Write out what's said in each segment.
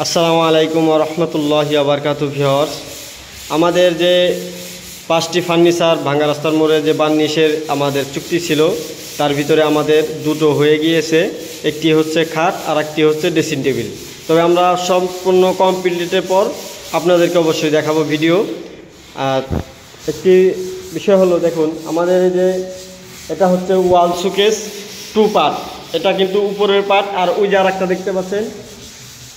আসসালামু আলাইকুম ওয়া রাহমাতুল্লাহি ওয়া বারাকাতুহু ভিউয়ার্স, আমাদের যে 5টি ফার্নিচার ভাঙ্গা রাস্তার মোড়ে যে বার্নিশের আমাদের চুক্তি ছিল তার ভিতরে আমাদের দুটো হয়ে গিয়েছে। একটি হচ্ছে খাট আর একটি হচ্ছে ড্রেসিং টেবিল। তবে আমরা সম্পূর্ণ কমপ্লিটের পর আপনাদেরকে অবশ্যই দেখাবো ভিডিও। আর একটি বিষয় হলো, দেখুন আমাদের এই যে এটা হচ্ছে ওয়াল শোকেস 2 পার্ট। এটা কিন্তু উপরের পার্ট, আর ওই যে আরেকটা দেখতে পাচ্ছেন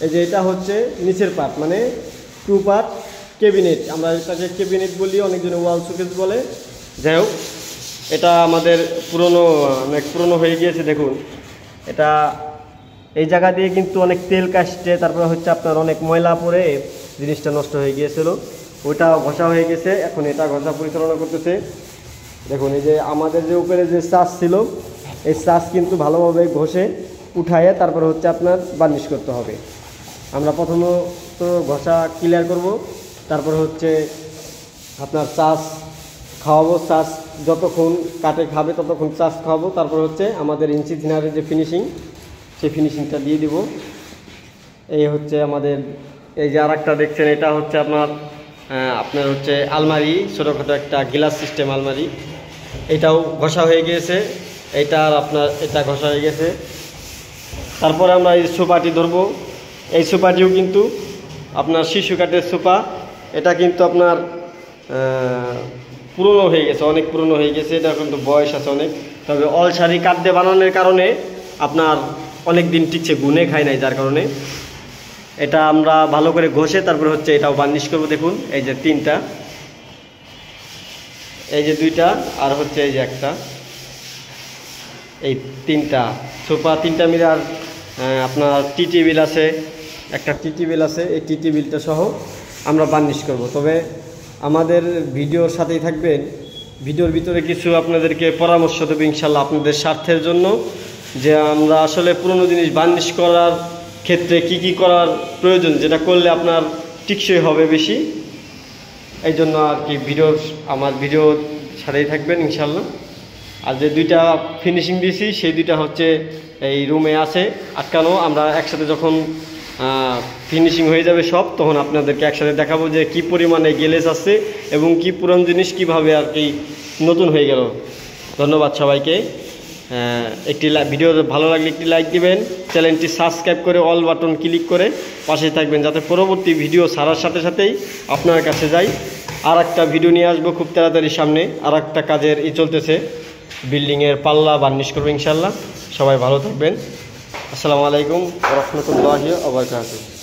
এই যে এটা হচ্ছে নিচের পার্ট, মানে 2 পার্ট ক্যাবিনেট। আমরা এটাকে ক্যাবিনেট বলি, অনেকজনে ওয়াল শোকেস বলে। যাই হোক, এটা আমাদের অনেক পুরনো হয়ে গিয়েছে। দেখুন এটা এই জায়গা দিয়ে কিন্তু অনেক তেল কাশছে, তারপরে হচ্ছে আপনার অনেক ময়লা পড়ে জিনিসটা নষ্ট হয়ে গিয়েছিল। ওইটা ঘষা হয়ে গেছে, এখন এটা ঘষা পরিচালনা করতেছে। দেখুন এই যে আমাদের যে উপরে যে চাষ ছিল, এই চাষ কিন্তু ভালোভাবে ঘষে উঠায়ে তারপরে হচ্ছে আপনার বার্নিশ করতে হবে। আমরা প্রথমত ঘষা ক্লিয়ার করব, তারপর হচ্ছে আপনার চাষ খাওয়াবো। চাষ যতক্ষণ কাটে খাবে ততক্ষণ চাষ খাওয়াবো। তারপর হচ্ছে আমাদের ইঞ্চি থিনারের যে ফিনিশিং, সেই ফিনিশিংটা দিয়ে দিব। এই হচ্ছে আমাদের এই যে আরেকটা দেখছেন, এটা হচ্ছে আপনার হচ্ছে আলমারি, ছোটোখাটো একটা গ্লাস সিস্টেম আলমারি। এটাও ঘষা হয়ে গিয়েছে, এটা ঘষা হয়ে গেছে। তারপরে আমরা এই সোফাটি ধরবো। এই সোফাটিও কিন্তু আপনার শিশু কাঠের সোফা। এটা কিন্তু আপনার পুরনো হয়ে গেছে, অনেক পুরনো হয়ে গেছে। এটা কিন্তু বয়স আছে অনেক। তবে অলসারি কাঠ দিয়ে বানানোর কারণে আপনার অনেক দিন টিকছে, গুনে খায় নাই, যার কারণে এটা আমরা ভালো করে ঘষে তারপরে হচ্ছে এটাও বার্নিশ করবো। দেখুন এই যে 3টা, এই যে 2টা, আর হচ্ছে এই যে একটা, এই 3টা সোফা, 3টা মিলে। আর আপনার টি টেবিল আছে, একটা টি টেবিল আছে। এই টি টেবিলটা সহ আমরা বার্নিশ করব। তবে আমাদের ভিডিওর সাথেই থাকবেন। ভিডিওর ভিতরে কিছু আপনাদেরকে পরামর্শ দেবো ইনশাল্লাহ, আপনাদের স্বার্থের জন্য, যে আমরা আসলে পুরনো জিনিস বার্নিশ করার ক্ষেত্রে কি কি করার প্রয়োজন, যেটা করলে আপনার টিকসই হবে বেশি। এই জন্য আর কি আমার ভিডিওর সাথেই থাকবেন ইনশাল্লাহ। আর যে 2টা ফিনিশিং দিয়েছি, সেই 2টা হচ্ছে এই রুমে আছে আটকানো। আমরা একসাথে যখন ফিনিশিং হয়ে যাবে সব, তখন আপনাদেরকে একসাথে দেখাবো যে কি পরিমাণে গ্লেজ আছে এবং কি পুরান জিনিস কিভাবে আর কি নতুন হয়ে গেল। ধন্যবাদ সবাইকে। একটি ভিডিও ভালো লাগলে একটি লাইক দিবেন, চ্যানেলটি সাবস্ক্রাইব করে অল বাটন ক্লিক করে পাশে থাকবেন, যাতে পরবর্তী ভিডিও ছাড়ার সাথে সাথেই আপনার কাছে যাই। আর একটা ভিডিও নিয়ে আসবো খুব তাড়াতাড়ি সামনে। আর একটা কাজের চলতেছে, বিল্ডিংয়ের পাল্লা বার্নিশ করবো ইনশাল্লাহ। সবাই ভালো থাকবেন। আসসালামু আলাইকুম ওয়া রাহমাতুল্লাহি ওয়া বারাকাতুহু।